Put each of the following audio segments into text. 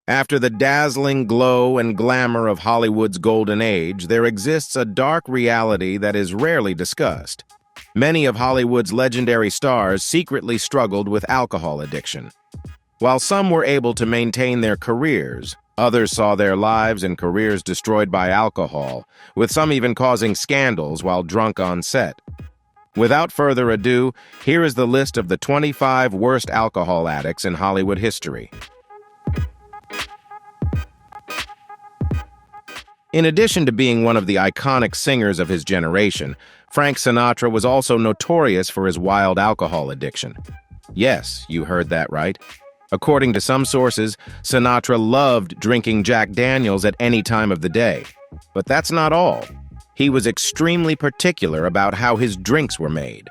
After the dazzling glow and glamour of Hollywood's golden age, there exists a dark reality that is rarely discussed. Many of Hollywood's legendary stars secretly struggled with alcohol addiction. While some were able to maintain their careers, others saw their lives and careers destroyed by alcohol, with some even causing scandals while drunk on set. Without further ado, here is the list of the 25 worst alcohol addicts in Hollywood history. In addition to being one of the iconic singers of his generation, Frank Sinatra was also notorious for his wild alcohol addiction. Yes, you heard that right. According to some sources, Sinatra loved drinking Jack Daniels at any time of the day. But that's not all. He was extremely particular about how his drinks were made.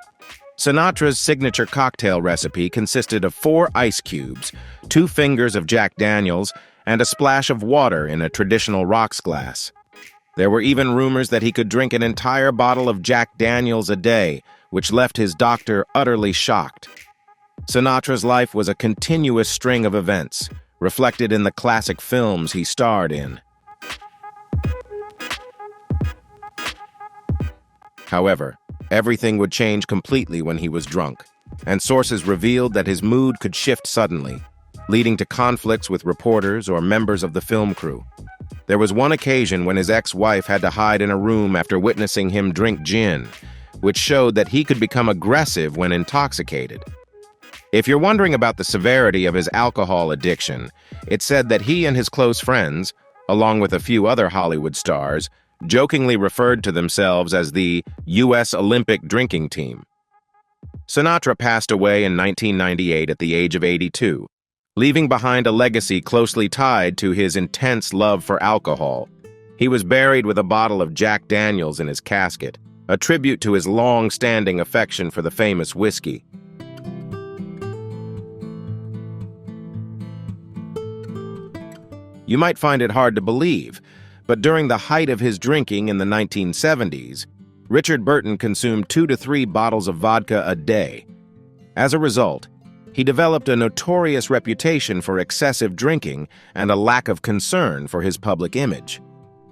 Sinatra's signature cocktail recipe consisted of 4 ice cubes, 2 fingers of Jack Daniels, and a splash of water in a traditional rocks glass. There were even rumors that he could drink an entire bottle of Jack Daniels a day, which left his doctor utterly shocked. Sinatra's life was a continuous string of events, reflected in the classic films he starred in. However, everything would change completely when he was drunk, and sources revealed that his mood could shift suddenly, leading to conflicts with reporters or members of the film crew. There was one occasion when his ex-wife had to hide in a room after witnessing him drink gin, which showed that he could become aggressive when intoxicated. If you're wondering about the severity of his alcohol addiction, it's said that he and his close friends, along with a few other Hollywood stars, jokingly referred to themselves as the U.S. Olympic drinking team. Sinatra passed away in 1998 at the age of 82, leaving behind a legacy closely tied to his intense love for alcohol. He was buried with a bottle of Jack Daniels in his casket, a tribute to his long-standing affection for the famous whiskey. You might find it hard to believe, but during the height of his drinking in the 1970s, Richard Burton consumed 2 to 3 bottles of vodka a day. As a result, he developed a notorious reputation for excessive drinking and a lack of concern for his public image.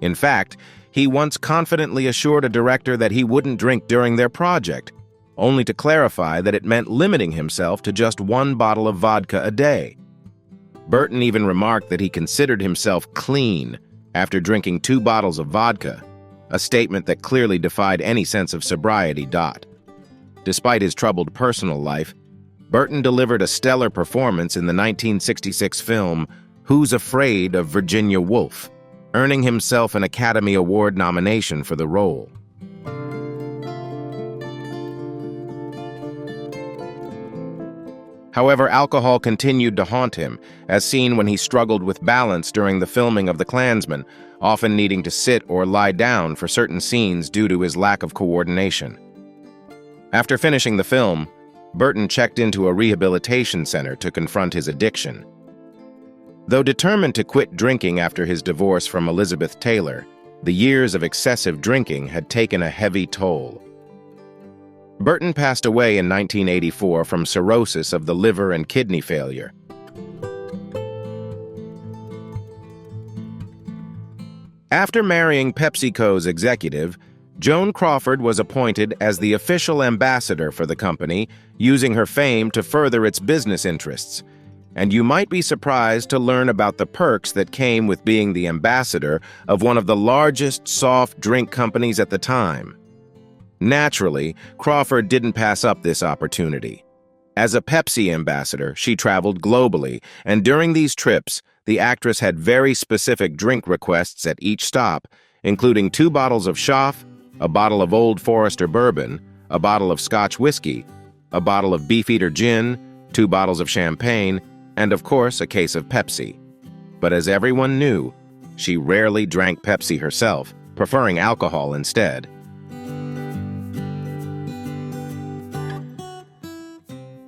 In fact, he once confidently assured a director that he wouldn't drink during their project, only to clarify that it meant limiting himself to just 1 bottle of vodka a day. Burton even remarked that he considered himself clean after drinking 2 bottles of vodka, a statement that clearly defied any sense of sobriety. Despite his troubled personal life, Burton delivered a stellar performance in the 1966 film Who's Afraid of Virginia Woolf, earning himself an Academy Award nomination for the role. However, alcohol continued to haunt him, as seen when he struggled with balance during the filming of The Klansman, often needing to sit or lie down for certain scenes due to his lack of coordination. After finishing the film, Burton checked into a rehabilitation center to confront his addiction. Though determined to quit drinking after his divorce from Elizabeth Taylor, the years of excessive drinking had taken a heavy toll. Burton passed away in 1984 from cirrhosis of the liver and kidney failure. After marrying PepsiCo's executive, Joan Crawford was appointed as the official ambassador for the company, using her fame to further its business interests. And you might be surprised to learn about the perks that came with being the ambassador of one of the largest soft drink companies at the time. Naturally, Crawford didn't pass up this opportunity. As a Pepsi ambassador, she traveled globally, and during these trips, the actress had very specific drink requests at each stop, including 2 bottles of Schaff, a bottle of Old Forester bourbon, a bottle of Scotch whiskey, a bottle of Beefeater gin, 2 bottles of champagne, and of course a case of Pepsi. But as everyone knew, she rarely drank Pepsi herself, preferring alcohol instead.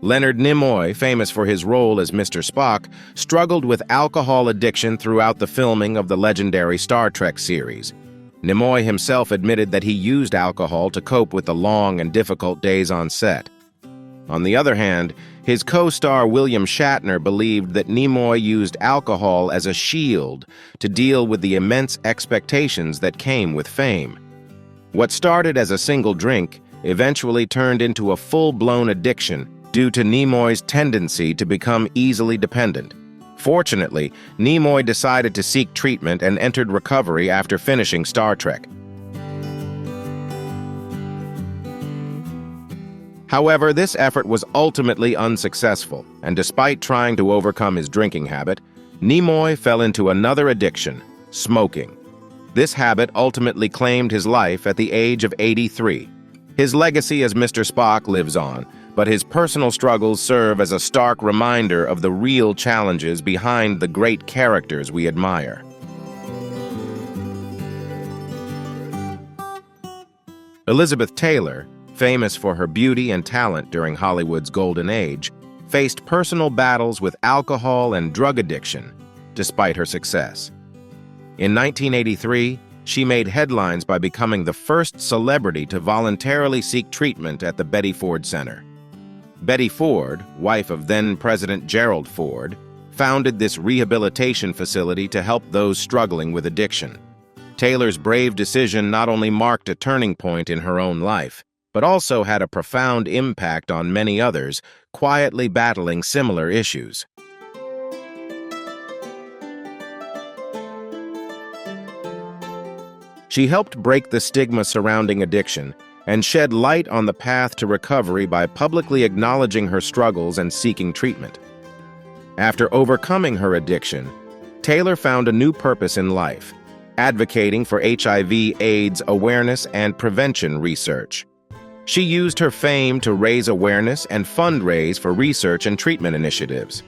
Leonard Nimoy, famous for his role as Mr. Spock, struggled with alcohol addiction throughout the filming of the legendary Star Trek series. Nimoy himself admitted that he used alcohol to cope with the long and difficult days on set. On the other hand, His co-star William Shatner believed that Nimoy used alcohol as a shield to deal with the immense expectations that came with fame. What started as a single drink eventually turned into a full-blown addiction due to Nimoy's tendency to become easily dependent. Fortunately, Nimoy decided to seek treatment and entered recovery after finishing Star Trek. However, this effort was ultimately unsuccessful, and despite trying to overcome his drinking habit, Nimoy fell into another addiction, smoking. This habit ultimately claimed his life at the age of 83. His legacy as Mr. Spock lives on, but his personal struggles serve as a stark reminder of the real challenges behind the great characters we admire. Elizabeth Taylor, famous for her beauty and talent during Hollywood's golden age, faced personal battles with alcohol and drug addiction, despite her success. In 1983, she made headlines by becoming the first celebrity to voluntarily seek treatment at the Betty Ford Center. Betty Ford, wife of then-President Gerald Ford, founded this rehabilitation facility to help those struggling with addiction. Taylor's brave decision not only marked a turning point in her own life, but also had a profound impact on many others quietly battling similar issues. She helped break the stigma surrounding addiction and shed light on the path to recovery by publicly acknowledging her struggles and seeking treatment. After overcoming her addiction, Taylor found a new purpose in life, advocating for HIV/AIDS awareness and prevention research. She used her fame to raise awareness and fundraise for research and treatment initiatives.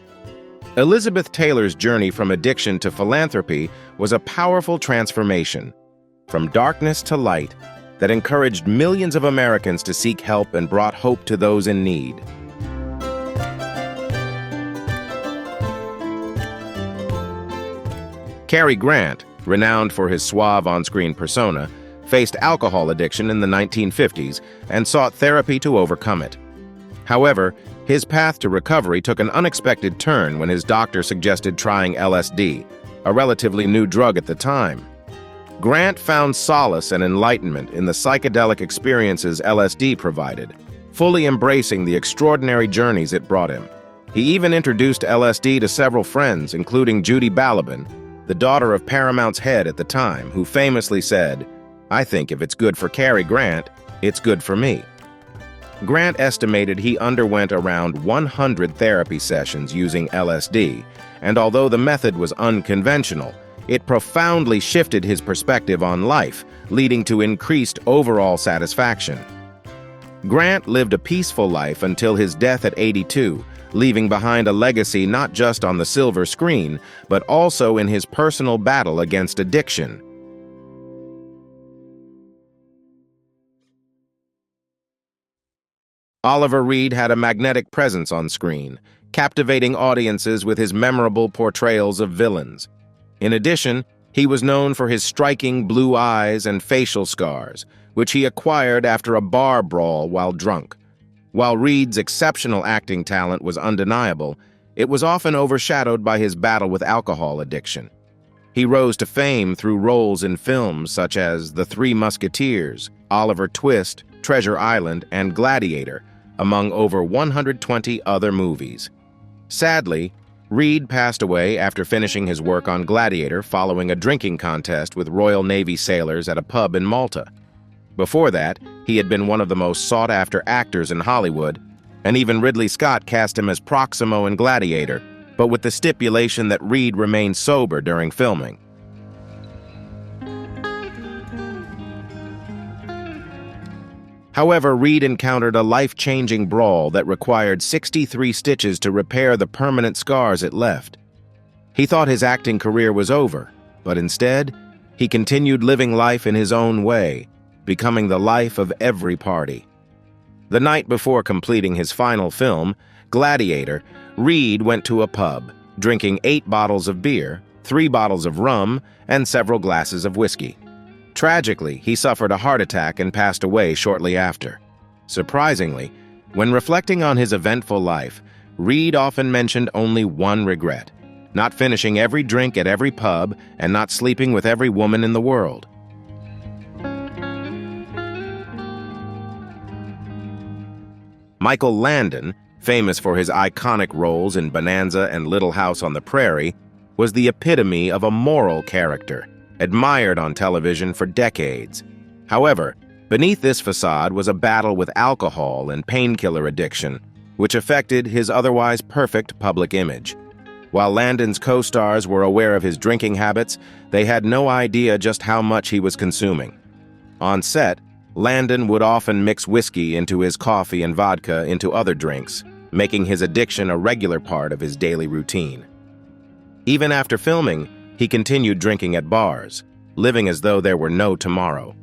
Elizabeth Taylor's journey from addiction to philanthropy was a powerful transformation, from darkness to light, that encouraged millions of Americans to seek help and brought hope to those in need. Cary Grant, renowned for his suave on-screen persona, faced alcohol addiction in the 1950s and sought therapy to overcome it. However, his path to recovery took an unexpected turn when his doctor suggested trying LSD, a relatively new drug at the time. Grant found solace and enlightenment in the psychedelic experiences LSD provided, fully embracing the extraordinary journeys it brought him. He even introduced LSD to several friends, including Judy Balaban, the daughter of Paramount's head at the time, who famously said, "I think if it's good for Cary Grant, it's good for me." Grant estimated he underwent around 100 therapy sessions using LSD, and although the method was unconventional, it profoundly shifted his perspective on life, leading to increased overall satisfaction. Grant lived a peaceful life until his death at 82, leaving behind a legacy not just on the silver screen, but also in his personal battle against addiction. Oliver Reed had a magnetic presence on screen, captivating audiences with his memorable portrayals of villains. In addition, he was known for his striking blue eyes and facial scars, which he acquired after a bar brawl while drunk. While Reed's exceptional acting talent was undeniable, it was often overshadowed by his battle with alcohol addiction. He rose to fame through roles in films such as The Three Musketeers, Oliver Twist, Treasure Island, and Gladiator, among over 120 other movies. Sadly, Reed passed away after finishing his work on Gladiator following a drinking contest with Royal Navy sailors at a pub in Malta. Before that, he had been one of the most sought-after actors in Hollywood, and even Ridley Scott cast him as Proximo in Gladiator, but with the stipulation that Reed remained sober during filming. However, Reed encountered a life-changing brawl that required 63 stitches to repair the permanent scars it left. He thought his acting career was over, but instead, he continued living life in his own way, becoming the life of every party. The night before completing his final film, Gladiator, Reed went to a pub, drinking 8 bottles of beer, 3 bottles of rum, and several glasses of whiskey. Tragically, he suffered a heart attack and passed away shortly after. Surprisingly, when reflecting on his eventful life, Reed often mentioned only one regret: not finishing every drink at every pub and not sleeping with every woman in the world. Michael Landon, famous for his iconic roles in Bonanza and Little House on the Prairie, was the epitome of a moral character, admired on television for decades. However, beneath this facade was a battle with alcohol and painkiller addiction, which affected his otherwise perfect public image. While Landon's co-stars were aware of his drinking habits, they had no idea just how much he was consuming. On set, Landon would often mix whiskey into his coffee and vodka into other drinks, making his addiction a regular part of his daily routine. Even after filming, he continued drinking at bars, living as though there were no tomorrow.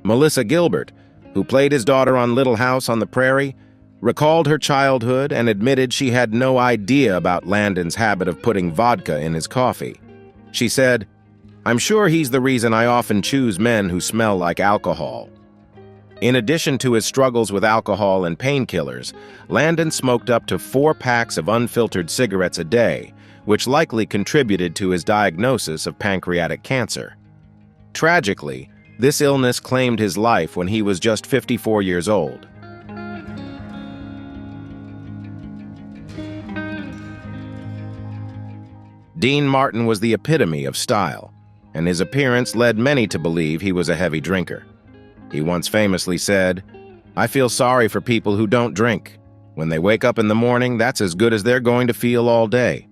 Melissa Gilbert, who played his daughter on Little House on the Prairie, recalled her childhood and admitted she had no idea about Landon's habit of putting vodka in his coffee. She said, "I'm sure he's the reason I often choose men who smell like alcohol." In addition to his struggles with alcohol and painkillers, Landon smoked up to 4 packs of unfiltered cigarettes a day, which likely contributed to his diagnosis of pancreatic cancer. Tragically, this illness claimed his life when he was just 54 years old. Dean Martin was the epitome of style, and his appearance led many to believe he was a heavy drinker. He once famously said, "I feel sorry for people who don't drink. When they wake up in the morning, that's as good as they're going to feel all day."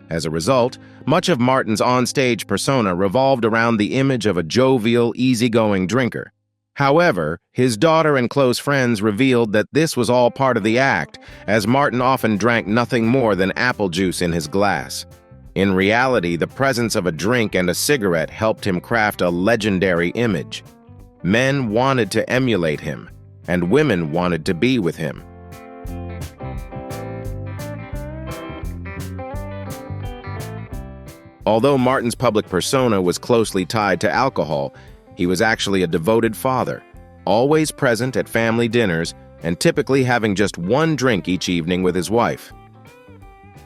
As a result, much of Martin's onstage persona revolved around the image of a jovial, easygoing drinker. However, his daughter and close friends revealed that this was all part of the act, as Martin often drank nothing more than apple juice in his glass. In reality, the presence of a drink and a cigarette helped him craft a legendary image. Men wanted to emulate him, and women wanted to be with him. Although Martin's public persona was closely tied to alcohol, he was actually a devoted father, always present at family dinners and typically having just one drink each evening with his wife.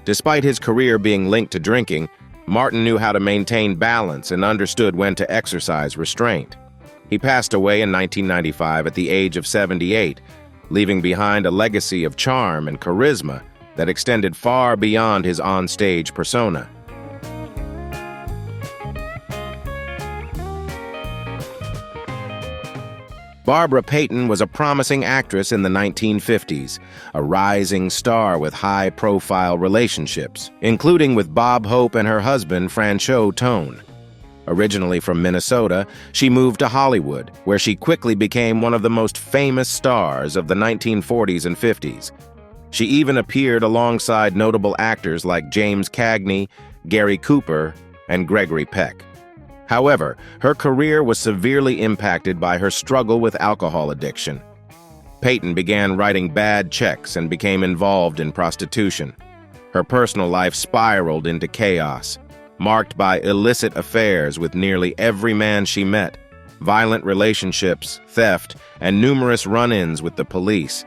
Despite his career being linked to drinking, Martin knew how to maintain balance and understood when to exercise restraint. He passed away in 1995 at the age of 78, leaving behind a legacy of charm and charisma that extended far beyond his on-stage persona. Barbara Payton was a promising actress in the 1950s, a rising star with high-profile relationships, including with Bob Hope and her husband, Franchot Tone. Originally from Minnesota, she moved to Hollywood, where she quickly became one of the most famous stars of the 1940s and 50s. She even appeared alongside notable actors like James Cagney, Gary Cooper, and Gregory Peck. However, her career was severely impacted by her struggle with alcohol addiction. Payton began writing bad checks and became involved in prostitution. Her personal life spiraled into chaos, marked by illicit affairs with nearly every man she met, violent relationships, theft, and numerous run-ins with the police.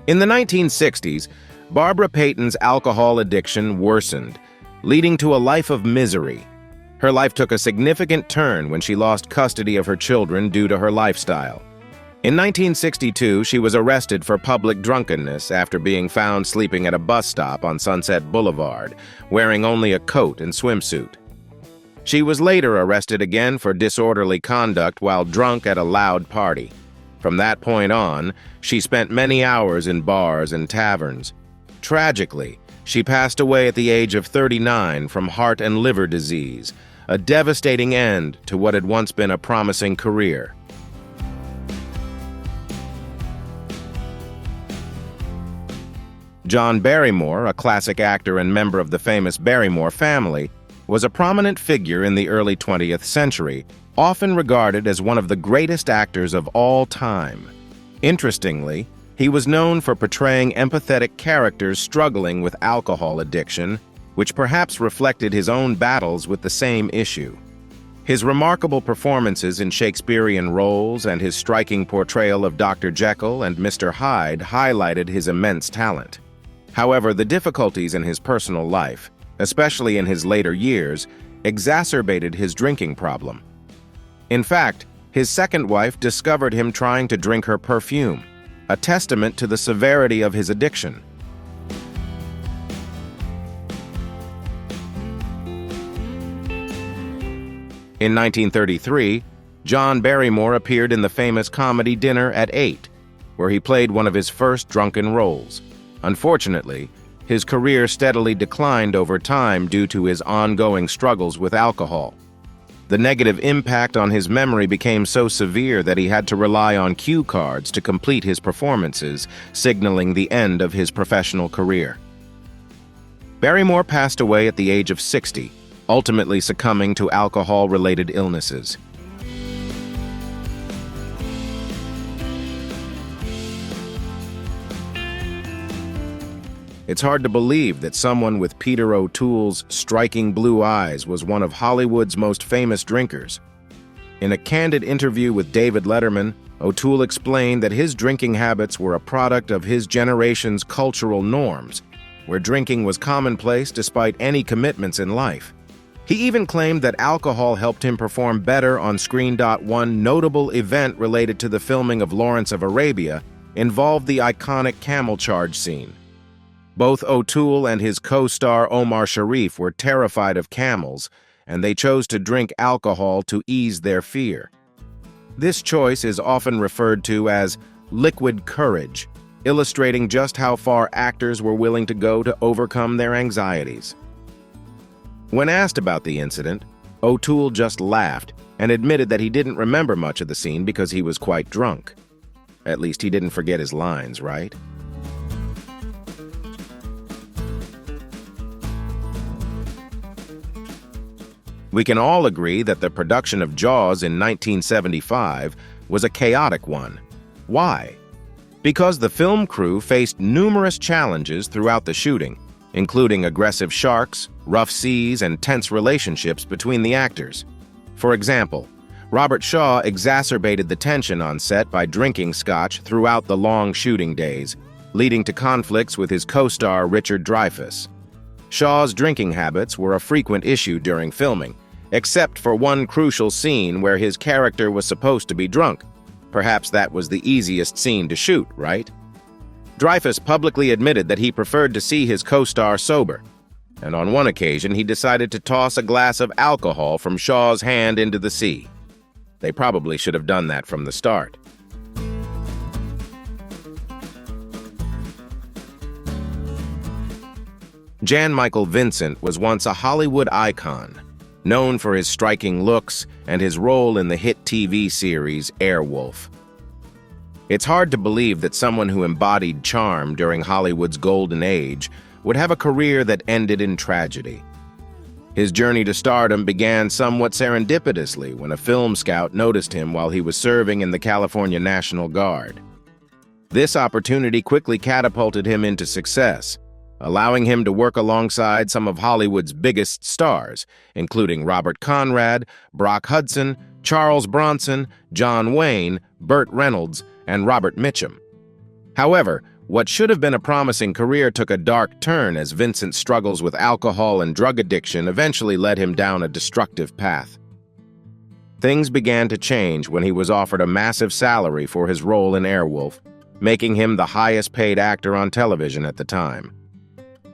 In the 1960s, Barbara Payton's alcohol addiction worsened, leading to a life of misery. Her life took a significant turn when she lost custody of her children due to her lifestyle. In 1962, she was arrested for public drunkenness after being found sleeping at a bus stop on Sunset Boulevard, wearing only a coat and swimsuit. She was later arrested again for disorderly conduct while drunk at a loud party. From that point on, she spent many hours in bars and taverns. Tragically, she passed away at the age of 39 from heart and liver disease, a devastating end to what had once been a promising career. John Barrymore, a classic actor and member of the famous Barrymore family, was a prominent figure in the early 20th century, often regarded as one of the greatest actors of all time. Interestingly, he was known for portraying empathetic characters struggling with alcohol addiction, which perhaps reflected his own battles with the same issue. His remarkable performances in Shakespearean roles and his striking portrayal of Dr. Jekyll and Mr. Hyde highlighted his immense talent. However, the difficulties in his personal life, especially in his later years, exacerbated his drinking problem. In fact, his second wife discovered him trying to drink her perfume, a testament to the severity of his addiction. In 1933, John Barrymore appeared in the famous comedy Dinner at 8, where he played one of his first drunken roles. Unfortunately, his career steadily declined over time due to his ongoing struggles with alcohol. The negative impact on his memory became so severe that he had to rely on cue cards to complete his performances, signaling the end of his professional career. Barrymore passed away at the age of 60, ultimately succumbing to alcohol-related illnesses. It's hard to believe that someone with Peter O'Toole's striking blue eyes was one of Hollywood's most famous drinkers. In a candid interview with David Letterman, O'Toole explained that his drinking habits were a product of his generation's cultural norms, where drinking was commonplace despite any commitments in life. He even claimed that alcohol helped him perform better on screen. One notable event related to the filming of Lawrence of Arabia involved the iconic camel charge scene. Both O'Toole and his co-star Omar Sharif were terrified of camels, and they chose to drink alcohol to ease their fear. This choice is often referred to as liquid courage, illustrating just how far actors were willing to go to overcome their anxieties. When asked about the incident, O'Toole just laughed and admitted that he didn't remember much of the scene because he was quite drunk. At least he didn't forget his lines, right? We can all agree that the production of Jaws in 1975 was a chaotic one. Why? Because the film crew faced numerous challenges throughout the shooting, including aggressive sharks, rough seas, and tense relationships between the actors. For example, Robert Shaw exacerbated the tension on set by drinking scotch throughout the long shooting days, leading to conflicts with his co-star Richard Dreyfuss. Shaw's drinking habits were a frequent issue during filming, except for one crucial scene where his character was supposed to be drunk. Perhaps that was the easiest scene to shoot, right? Dreyfuss publicly admitted that he preferred to see his co-star sober, and on one occasion he decided to toss a glass of alcohol from Shaw's hand into the sea. They probably should have done that from the start. Jan-Michael Vincent was once a Hollywood icon, known for his striking looks and his role in the hit TV series Airwolf. It's hard to believe that someone who embodied charm during Hollywood's golden age would have a career that ended in tragedy. His journey to stardom began somewhat serendipitously when a film scout noticed him while he was serving in the California National Guard. This opportunity quickly catapulted him into success, allowing him to work alongside some of Hollywood's biggest stars, including Robert Conrad, Brock Hudson, Charles Bronson, John Wayne, Burt Reynolds, and Robert Mitchum. However, what should have been a promising career took a dark turn as Vincent's struggles with alcohol and drug addiction eventually led him down a destructive path. Things began to change when he was offered a massive salary for his role in Airwolf, making him the highest-paid actor on television at the time.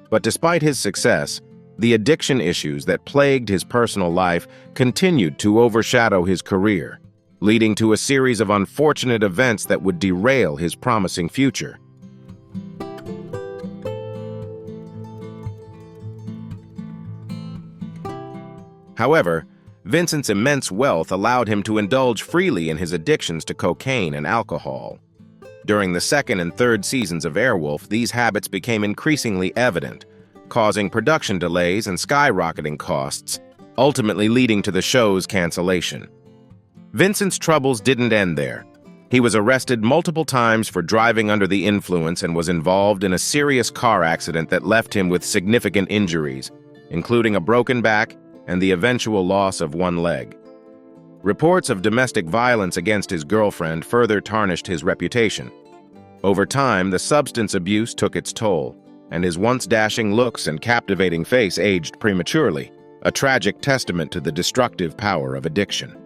But despite his success, the addiction issues that plagued his personal life continued to overshadow his career, leading to a series of unfortunate events that would derail his promising future. However, Vincent's immense wealth allowed him to indulge freely in his addictions to cocaine and alcohol. During the second and third seasons of Airwolf, these habits became increasingly evident, causing production delays and skyrocketing costs, ultimately leading to the show's cancellation. Vincent's troubles didn't end there. He was arrested multiple times for driving under the influence and was involved in a serious car accident that left him with significant injuries, including a broken back and the eventual loss of one leg. Reports of domestic violence against his girlfriend further tarnished his reputation. Over time, the substance abuse took its toll, and his once dashing looks and captivating face aged prematurely, a tragic testament to the destructive power of addiction.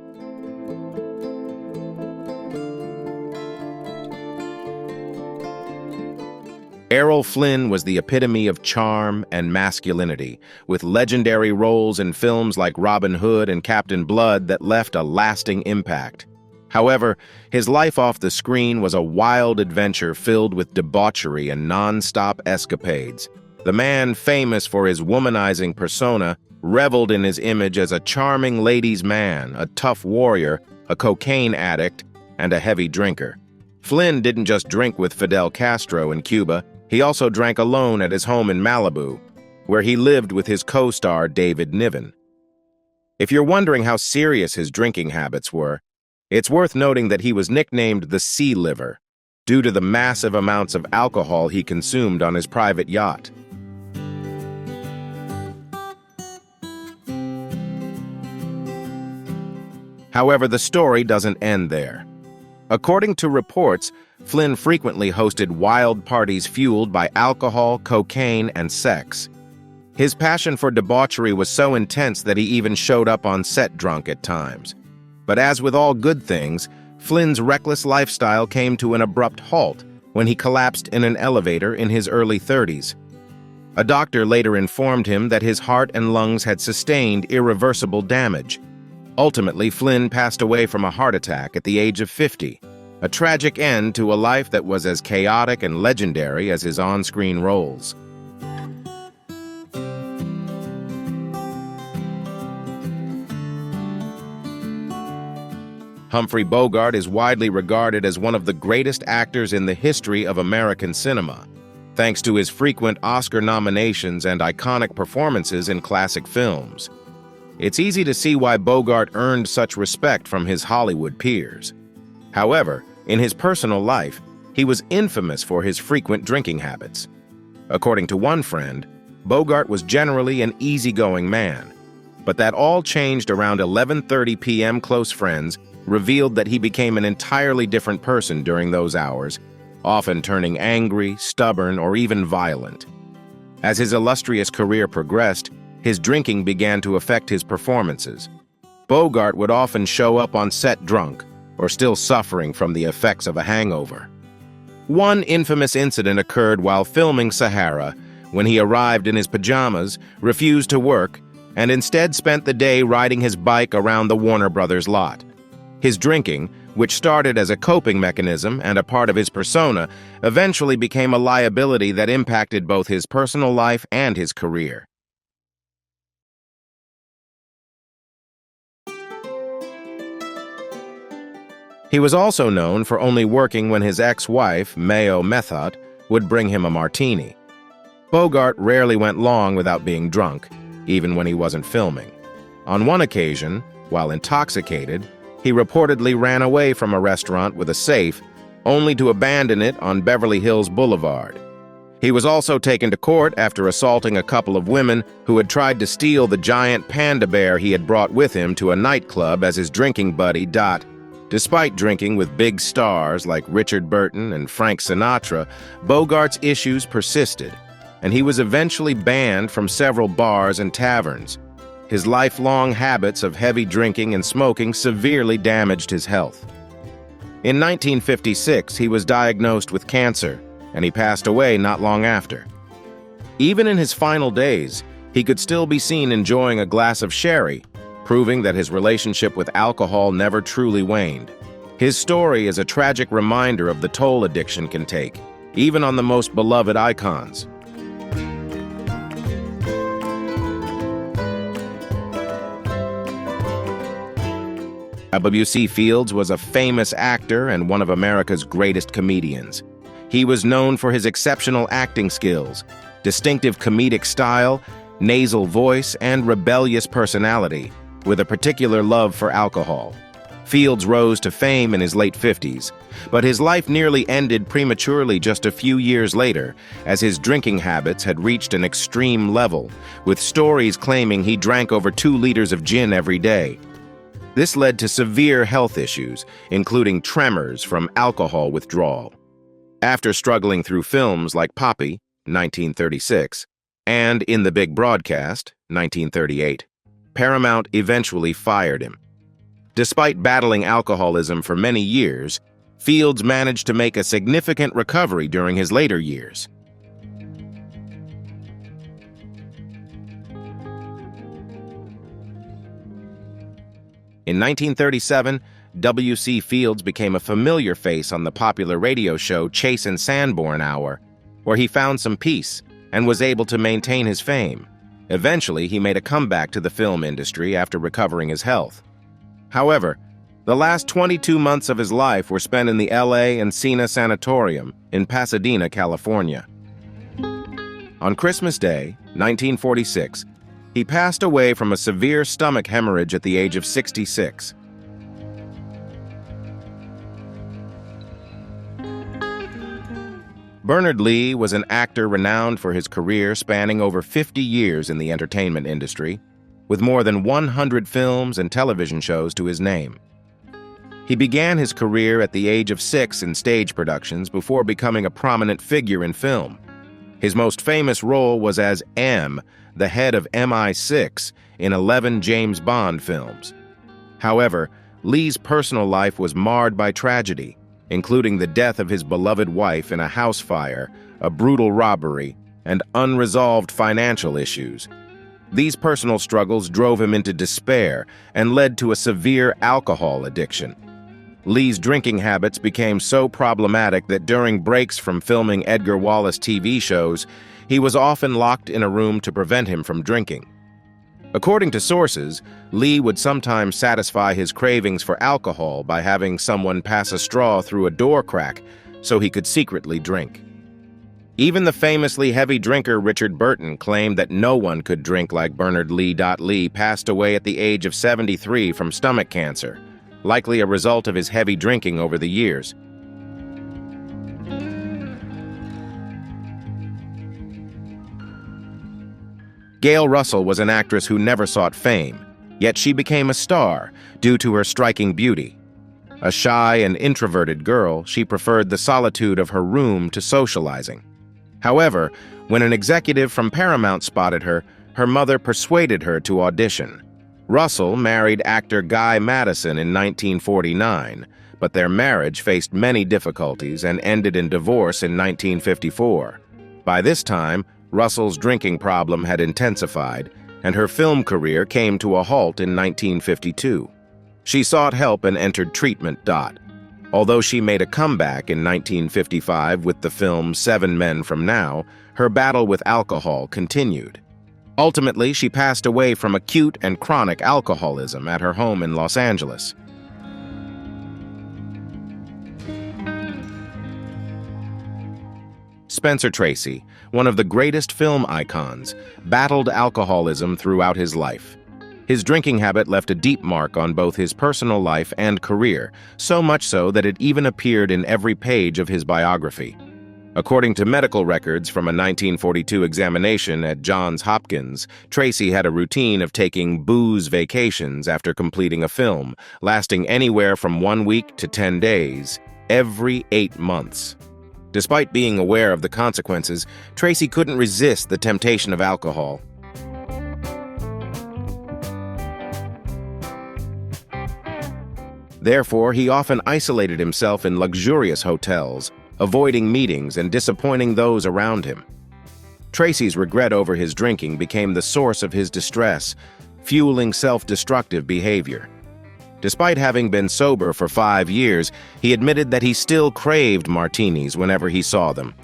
Errol Flynn was the epitome of charm and masculinity, with legendary roles in films like Robin Hood and Captain Blood that left a lasting impact. However, his life off the screen was a wild adventure filled with debauchery and non-stop escapades. The man, famous for his womanizing persona, reveled in his image as a charming ladies' man, a tough warrior, a cocaine addict, and a heavy drinker. Flynn didn't just drink with Fidel Castro in Cuba, he also drank alone at his home in Malibu, where he lived with his co-star David Niven. If you're wondering how serious his drinking habits were, it's worth noting that he was nicknamed the Sea Liver due to the massive amounts of alcohol he consumed on his private yacht. However, the story doesn't end there. According to reports, Flynn frequently hosted wild parties fueled by alcohol, cocaine, and sex. His passion for debauchery was so intense that he even showed up on set drunk at times. But as with all good things, Flynn's reckless lifestyle came to an abrupt halt when he collapsed in an elevator in his early 30s. A doctor later informed him that his heart and lungs had sustained irreversible damage. Ultimately, Flynn passed away from a heart attack at the age of 50, a tragic end to a life that was as chaotic and legendary as his on-screen roles. Humphrey Bogart is widely regarded as one of the greatest actors in the history of American cinema, thanks to his frequent Oscar nominations and iconic performances in classic films. It's easy to see why Bogart earned such respect from his Hollywood peers. However, in his personal life, he was infamous for his frequent drinking habits. According to one friend, Bogart was generally an easygoing man, but that all changed around 11:30 p.m. Close friends revealed that he became an entirely different person during those hours, often turning angry, stubborn, or even violent. As his illustrious career progressed, his drinking began to affect his performances. Bogart would often show up on set drunk, or still suffering from the effects of a hangover. One infamous incident occurred while filming Sahara, when he arrived in his pajamas, refused to work, and instead spent the day riding his bike around the Warner Brothers lot. His drinking, which started as a coping mechanism and a part of his persona, eventually became a liability that impacted both his personal life and his career. He was also known for only working when his ex-wife, Mayo Methot, would bring him a martini. Bogart rarely went long without being drunk, even when he wasn't filming. On one occasion, while intoxicated, he reportedly ran away from a restaurant with a safe, only to abandon it on Beverly Hills Boulevard. He was also taken to court after assaulting a couple of women who had tried to steal the giant panda bear he had brought with him to a nightclub as his drinking buddy. Despite drinking with big stars like Richard Burton and Frank Sinatra, Bogart's issues persisted, and he was eventually banned from several bars and taverns. His lifelong habits of heavy drinking and smoking severely damaged his health. In 1956, he was diagnosed with cancer, and he passed away not long after. Even in his final days, he could still be seen enjoying a glass of sherry, proving that his relationship with alcohol never truly waned. His story is a tragic reminder of the toll addiction can take, even on the most beloved icons. W.C. Fields was a famous actor and one of America's greatest comedians. He was known for his exceptional acting skills, distinctive comedic style, nasal voice, and rebellious personality, with a particular love for alcohol. Fields rose to fame in his late 50s, but his life nearly ended prematurely just a few years later, as his drinking habits had reached an extreme level, with stories claiming he drank over 2 liters of gin every day. This led to severe health issues, including tremors from alcohol withdrawal. After struggling through films like Poppy, 1936, and In the Big Broadcast, 1938, Paramount eventually fired him. Despite battling alcoholism for many years, Fields managed to make a significant recovery during his later years. In 1937, W.C. Fields became a familiar face on the popular radio show Chase and Sanborn Hour, where he found some peace and was able to maintain his fame. Eventually, he made a comeback to the film industry after recovering his health. However, the last 22 months of his life were spent in the L.A. Encina Sanatorium in Pasadena, California. On Christmas Day, 1946, he passed away from a severe stomach hemorrhage at the age of 66. Bernard Lee was an actor renowned for his career spanning over 50 years in the entertainment industry, with more than 100 films and television shows to his name. He began his career at the age of 6 in stage productions before becoming a prominent figure in film. His most famous role was as M, the head of MI6, in 11 James Bond films. However, Lee's personal life was marred by tragedy, including the death of his beloved wife in a house fire, a brutal robbery, and unresolved financial issues. These personal struggles drove him into despair and led to a severe alcohol addiction. Lee's drinking habits became so problematic that during breaks from filming Edgar Wallace TV shows, he was often locked in a room to prevent him from drinking. According to sources, Lee would sometimes satisfy his cravings for alcohol by having someone pass a straw through a door crack so he could secretly drink. Even the famously heavy drinker Richard Burton claimed that no one could drink like Bernard Lee. Lee passed away at the age of 73 from stomach cancer, likely a result of his heavy drinking over the years. Gail Russell was an actress who never sought fame, yet she became a star due to her striking beauty. A shy and introverted girl, she preferred the solitude of her room to socializing. However, when an executive from Paramount spotted her, her mother persuaded her to audition. Russell married actor Guy Madison in 1949, but their marriage faced many difficulties and ended in divorce in 1954. By this time, Russell's drinking problem had intensified, and her film career came to a halt in 1952. She sought help and entered treatment. Although she made a comeback in 1955 with the film 7 Men from Now, her battle with alcohol continued. Ultimately, she passed away from acute and chronic alcoholism at her home in Los Angeles. Spencer Tracy, one of the greatest film icons, battled alcoholism throughout his life. His drinking habit left a deep mark on both his personal life and career, so much so that it even appeared in every page of his biography. According to medical records from a 1942 examination at Johns Hopkins, Tracy had a routine of taking booze vacations after completing a film, lasting anywhere from 1 week to 10 days, every 8 months. Despite being aware of the consequences, Tracy couldn't resist the temptation of alcohol. Therefore, he often isolated himself in luxurious hotels, avoiding meetings and disappointing those around him. Tracy's regret over his drinking became the source of his distress, fueling self-destructive behavior. Despite having been sober for 5 years, he admitted that he still craved martinis whenever he saw them.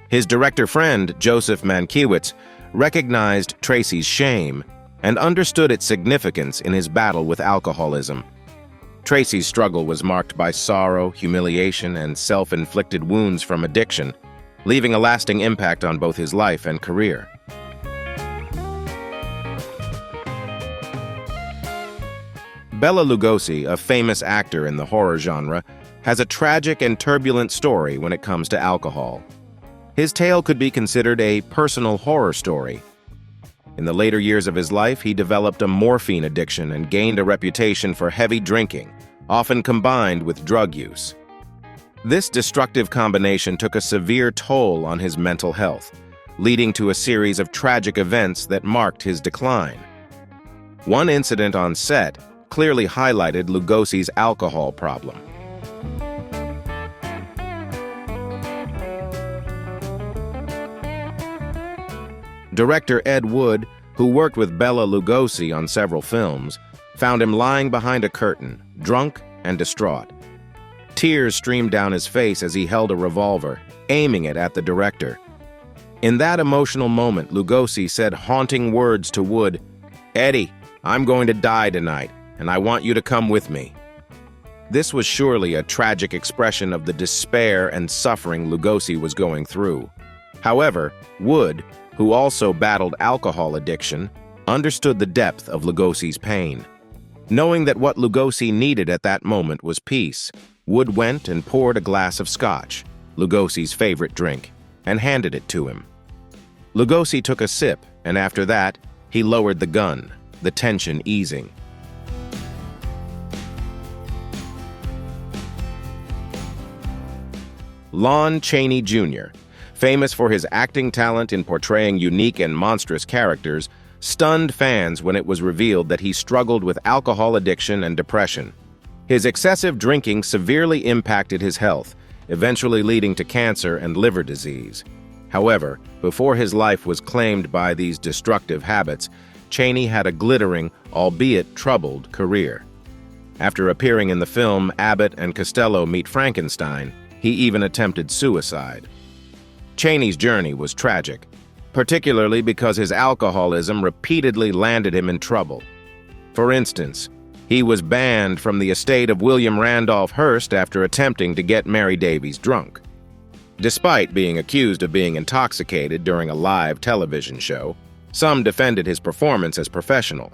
His director friend, Joseph Mankiewicz, recognized Tracy's shame and understood its significance in his battle with alcoholism. Tracy's struggle was marked by sorrow, humiliation, and self-inflicted wounds from addiction, leaving a lasting impact on both his life and career. Bela Lugosi, a famous actor in the horror genre, has a tragic and turbulent story when it comes to alcohol. His tale could be considered a personal horror story. In the later years of his life, he developed a morphine addiction and gained a reputation for heavy drinking, often combined with drug use. This destructive combination took a severe toll on his mental health, leading to a series of tragic events that marked his decline. One incident on set clearly highlighted Lugosi's alcohol problem. Director Ed Wood, who worked with Bela Lugosi on several films, found him lying behind a curtain, drunk and distraught. Tears streamed down his face as he held a revolver, aiming it at the director. In that emotional moment, Lugosi said haunting words to Wood, "Eddie, I'm going to die tonight, and I want you to come with me." This was surely a tragic expression of the despair and suffering Lugosi was going through. However, Wood, who also battled alcohol addiction, understood the depth of Lugosi's pain. Knowing that what Lugosi needed at that moment was peace, Wood went and poured a glass of scotch, Lugosi's favorite drink, and handed it to him. Lugosi took a sip, and after that, he lowered the gun, the tension easing. Lon Chaney Jr., famous for his acting talent in portraying unique and monstrous characters, stunned fans when it was revealed that he struggled with alcohol addiction and depression. His excessive drinking severely impacted his health, eventually leading to cancer and liver disease. However, before his life was claimed by these destructive habits, Chaney had a glittering, albeit troubled, career. After appearing in the film Abbott and Costello Meet Frankenstein, he even attempted suicide. Chaney's journey was tragic, particularly because his alcoholism repeatedly landed him in trouble. For instance, he was banned from the estate of William Randolph Hearst after attempting to get Mary Davies drunk. Despite being accused of being intoxicated during a live television show, some defended his performance as professional.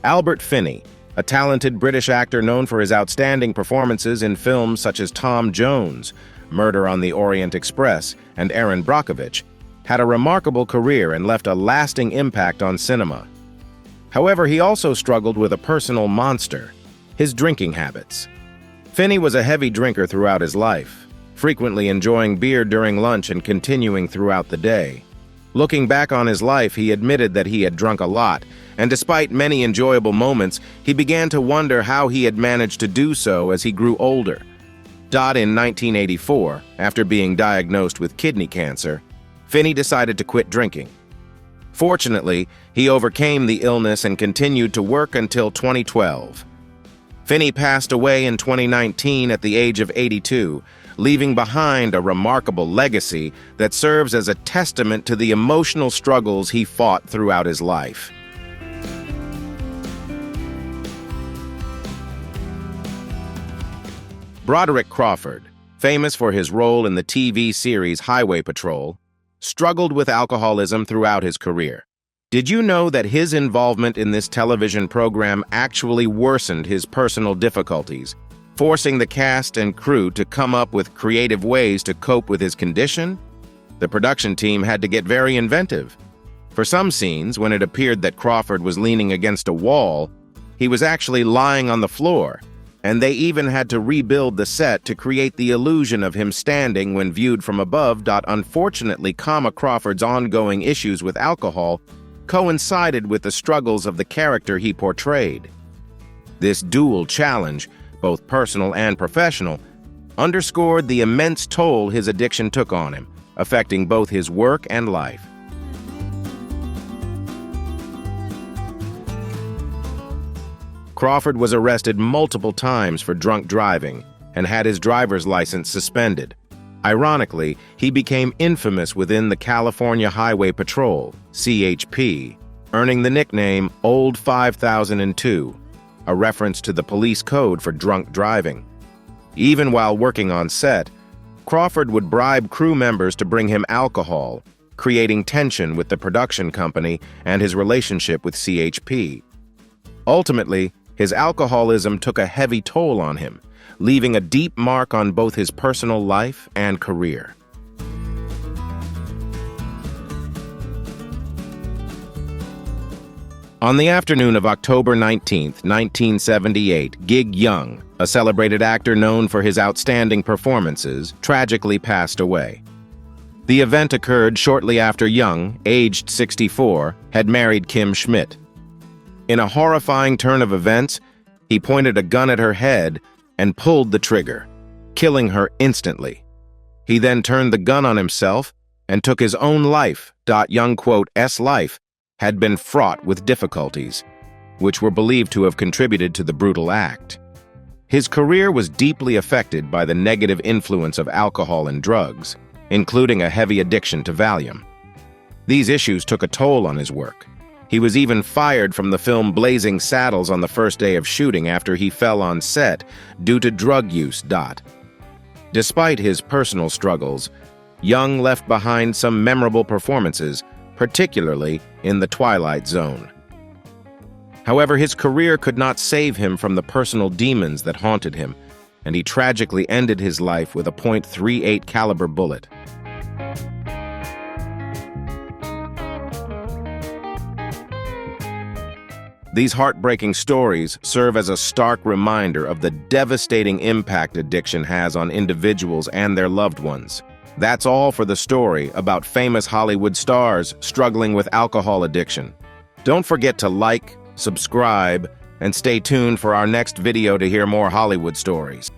Albert Finney, a talented British actor known for his outstanding performances in films such as Tom Jones, Murder on the Orient Express, and Erin Brockovich, had a remarkable career and left a lasting impact on cinema. However, he also struggled with a personal monster, his drinking habits. Finney was a heavy drinker throughout his life, frequently enjoying beer during lunch and continuing throughout the day. Looking back on his life, he admitted that he had drunk a lot, and despite many enjoyable moments, he began to wonder how he had managed to do so as he grew older. In 1984, after being diagnosed with kidney cancer, Finney decided to quit drinking. Fortunately, he overcame the illness and continued to work until 2012. Finney passed away in 2019 at the age of 82, leaving behind a remarkable legacy that serves as a testament to the emotional struggles he fought throughout his life. Broderick Crawford, famous for his role in the TV series Highway Patrol, struggled with alcoholism throughout his career. Did you know that his involvement in this television program actually worsened his personal difficulties, forcing the cast and crew to come up with creative ways to cope with his condition? The production team had to get very inventive. For some scenes, when it appeared that Crawford was leaning against a wall, he was actually lying on the floor, and they even had to rebuild the set to create the illusion of him standing when viewed from above. Unfortunately, Crawford's ongoing issues with alcohol coincided with the struggles of the character he portrayed. This dual challenge, both personal and professional, underscored the immense toll his addiction took on him, affecting both his work and life. Crawford was arrested multiple times for drunk driving and had his driver's license suspended. Ironically, he became infamous within the California Highway Patrol, CHP, earning the nickname Old 5002, a reference to the police code for drunk driving. Even while working on set, Crawford would bribe crew members to bring him alcohol, creating tension with the production company and his relationship with CHP. Ultimately, his alcoholism took a heavy toll on him, leaving a deep mark on both his personal life and career. On the afternoon of October 19, 1978, Gig Young, a celebrated actor known for his outstanding performances, tragically passed away. The event occurred shortly after Young, aged 64, had married Kim Schmidt. In a horrifying turn of events, he pointed a gun at her head and pulled the trigger, killing her instantly. He then turned the gun on himself and took his own life. Young, quote, life had been fraught with difficulties, which were believed to have contributed to the brutal act. His career was deeply affected by the negative influence of alcohol and drugs, including a heavy addiction to Valium. These issues took a toll on his work. He was even fired from the film Blazing Saddles on the first day of shooting after he fell on set due to drug use. Despite his personal struggles, Young left behind some memorable performances, particularly in The Twilight Zone. However, his career could not save him from the personal demons that haunted him, and he tragically ended his life with a .38 caliber bullet. These heartbreaking stories serve as a stark reminder of the devastating impact addiction has on individuals and their loved ones. That's all for the story about famous Hollywood stars struggling with alcohol addiction. Don't forget to like, subscribe, and stay tuned for our next video to hear more Hollywood stories.